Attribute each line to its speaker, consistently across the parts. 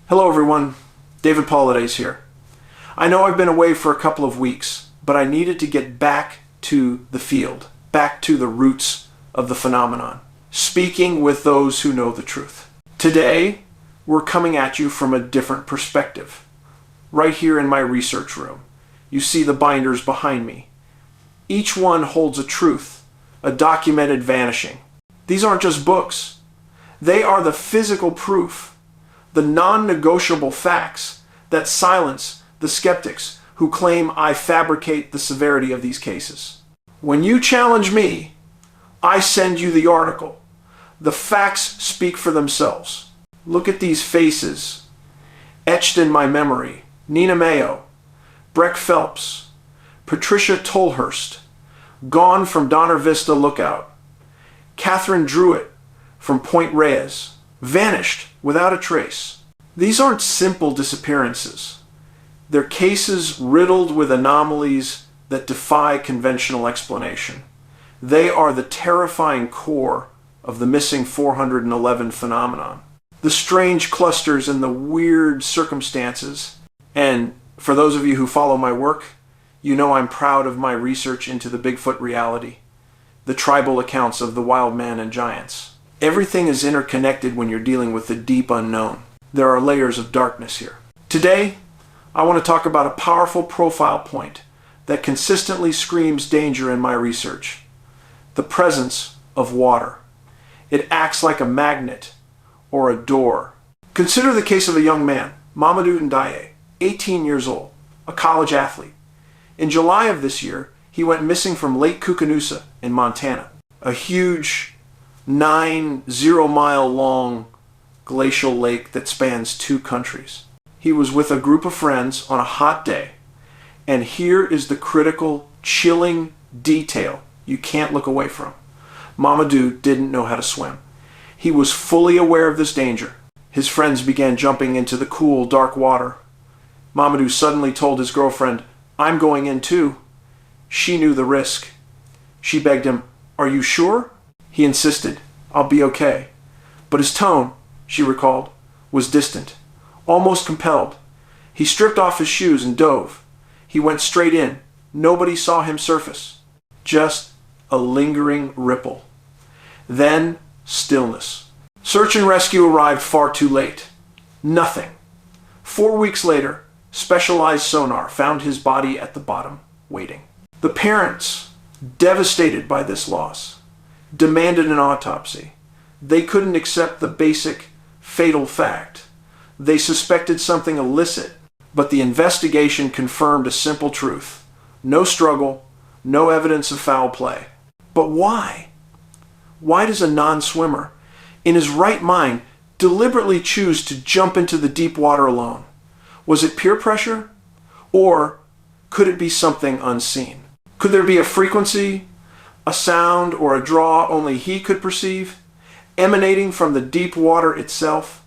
Speaker 1: Hello everyone, David Paulides here. I know I've been away for a couple of weeks, but I needed to get back to the field, back to the roots of the phenomenon, speaking with those who know the truth. Today, we're coming at you from a different perspective. Right here in my research room, you see the binders behind me. Each one holds a truth, a documented vanishing. These aren't just books. They are the physical proof, the non-negotiable facts that silence the skeptics who claim I fabricate the severity of these cases. When you challenge me, I send you the article. The facts speak for themselves. Look at these faces, etched in my memory. Nina Mayo, Breck Phelps, Patricia Tolhurst, gone from Donner Vista Lookout, Catherine Druitt from Point Reyes, vanished without a trace. These aren't simple disappearances. They're cases riddled with anomalies that defy conventional explanation. They are the terrifying core of the missing 411 phenomenon. The strange clusters and the weird circumstances. And for those of you who follow my work, you know I'm proud of my research into the Bigfoot reality, the tribal accounts of the wild man and giants. Everything is interconnected when you're dealing with the deep unknown. There are layers of darkness here. Today, I want to talk about a powerful profile point that consistently screams danger in my research. The presence of water. It acts like a magnet or a door. Consider the case of a young man, Mamadou Ndiaye, 18 years old, a college athlete. In July of this year, he went missing from Lake Koocanusa in Montana, a huge 9-0-mile long glacial lake that spans 2 countries. He was with a group of friends on a hot day, and here is the critical, chilling detail you can't look away from. Mamadou didn't know how to swim. He was fully aware of this danger. His friends began jumping into the cool, dark water. Mamadou suddenly told his girlfriend, "I'm going in too." She knew the risk. She begged him, "Are you sure?" He insisted, "I'll be okay." But his tone, she recalled, was distant, almost compelled. He stripped off his shoes and dove. He went straight in. Nobody saw him surface. Just a lingering ripple. Then stillness. Search and rescue arrived far too late. Nothing. 4 weeks later, specialized sonar found his body at the bottom, waiting. The parents, devastated by this loss, demanded an autopsy. They couldn't accept the basic, fatal fact. They suspected something illicit, but the investigation confirmed a simple truth. No struggle, no evidence of foul play. But why? Why does a non-swimmer, in his right mind, deliberately choose to jump into the deep water alone? Was it peer pressure? Or could it be something unseen? Could there be a frequency, a sound, or a draw only he could perceive, emanating from the deep water itself?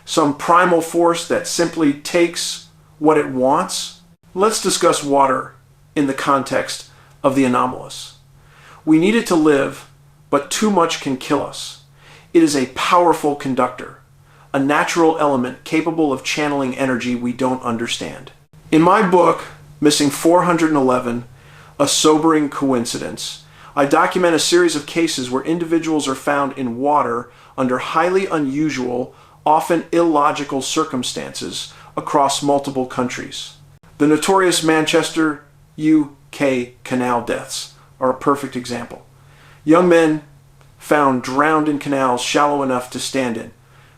Speaker 1: Some primal force that simply takes what it wants? Let's discuss water in the context of the anomalous. We need it to live, but too much can kill us. It is a powerful conductor, a natural element capable of channeling energy we don't understand. In my book, Missing 411, A Sobering Coincidence, I document a series of cases where individuals are found in water under highly unusual, often illogical circumstances across multiple countries. The notorious Manchester, UK canal deaths are a perfect example. Young men found drowned in canals shallow enough to stand in.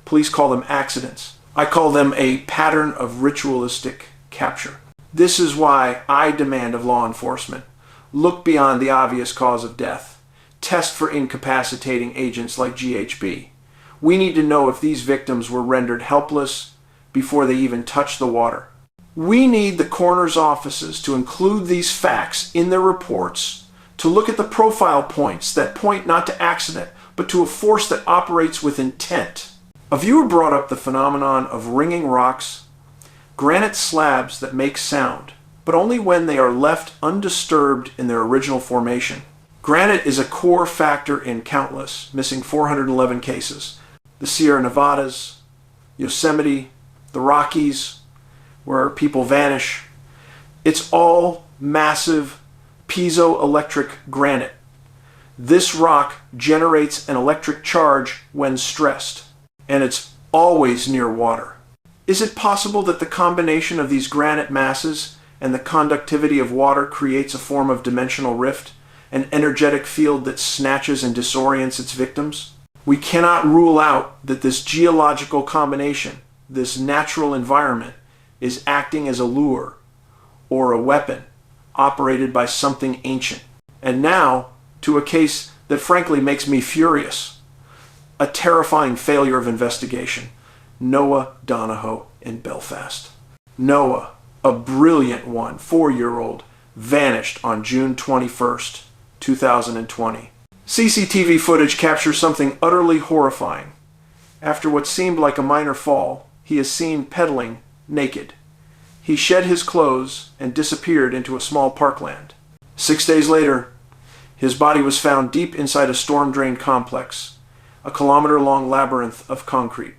Speaker 1: Police call them accidents. I call them a pattern of ritualistic capture. This is why I demand of law enforcement: look beyond the obvious cause of death. Test for incapacitating agents like GHB. We need to know if these victims were rendered helpless before they even touched the water. We need the coroner's offices to include these facts in their reports, to look at the profile points that point not to accident, but to a force that operates with intent. A viewer brought up the phenomenon of ringing rocks, granite slabs that make sound, but only when they are left undisturbed in their original formation. Granite is a core factor in countless missing 411 cases. The Sierra Nevadas, Yosemite, the Rockies, where people vanish. It's all massive piezoelectric granite. This rock generates an electric charge when stressed, and it's always near water. Is it possible that the combination of these granite masses and the conductivity of water creates a form of dimensional rift, an energetic field that snatches and disorients its victims? We cannot rule out that this geological combination, this natural environment, is acting as a lure or a weapon operated by something ancient. And now, to a case that frankly makes me furious. A terrifying failure of investigation. Noah Donahoe in Belfast. Noah, a brilliant one, 4-year-old, vanished on June 21st, 2020. CCTV footage captures something utterly horrifying. After what seemed like a minor fall, he is seen pedaling naked. He shed his clothes and disappeared into a small parkland. 6 days later, his body was found deep inside a storm-drained complex, a kilometer-long labyrinth of concrete.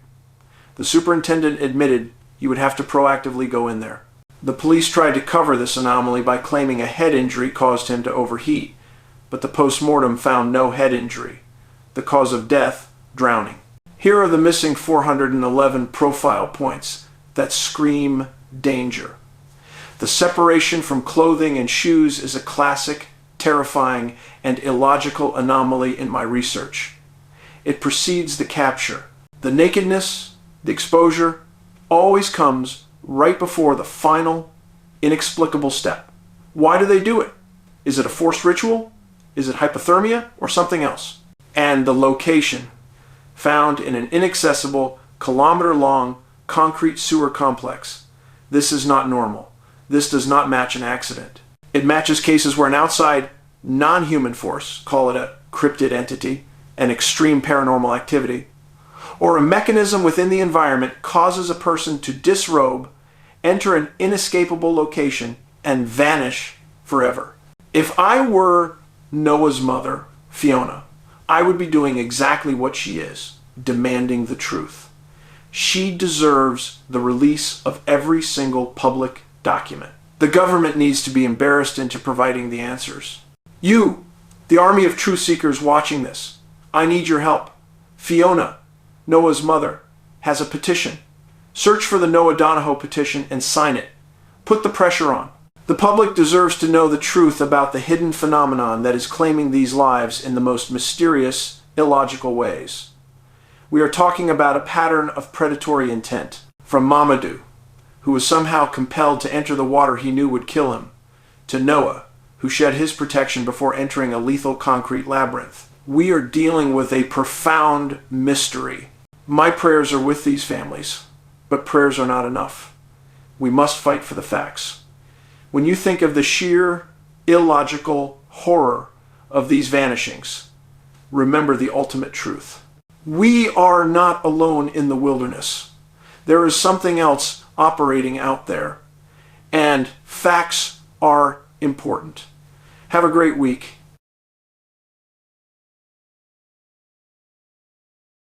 Speaker 1: The superintendent admitted he would have to proactively go in there. The police tried to cover this anomaly by claiming a head injury caused him to overheat, but the post-mortem found no head injury. The cause of death, drowning. Here are the missing 411 profile points that scream danger. The separation from clothing and shoes is a classic, terrifying, and illogical anomaly in my research. It precedes the capture. The nakedness, the exposure, always comes right before the final, inexplicable step. Why do they do it? Is it a forced ritual? Is it hypothermia or something else? And the location, found in an inaccessible, kilometer-long concrete sewer complex. This is not normal. This does not match an accident. It matches cases where an outside, non-human force, call it a cryptid entity, an extreme paranormal activity, or a mechanism within the environment causes a person to disrobe, enter an inescapable location, and vanish forever. If I were Noah's mother, Fiona, I would be doing exactly what she is, demanding the truth. She deserves the release of every single public document. The government needs to be embarrassed into providing the answers. You, the army of truth seekers watching this, I need your help. Fiona, Noah's mother, has a petition. Search for the Noah Donahoe petition and sign it. Put the pressure on. The public deserves to know the truth about the hidden phenomenon that is claiming these lives in the most mysterious, illogical ways. We are talking about a pattern of predatory intent. From Mamadou, who was somehow compelled to enter the water he knew would kill him, to Noah, who shed his protection before entering a lethal concrete labyrinth. We are dealing with a profound mystery. My prayers are with these families, but prayers are not enough. We must fight for the facts. When you think of the sheer, illogical horror of these vanishings, remember the ultimate truth. We are not alone in the wilderness. There is something else operating out there, and facts are important. Have a great week.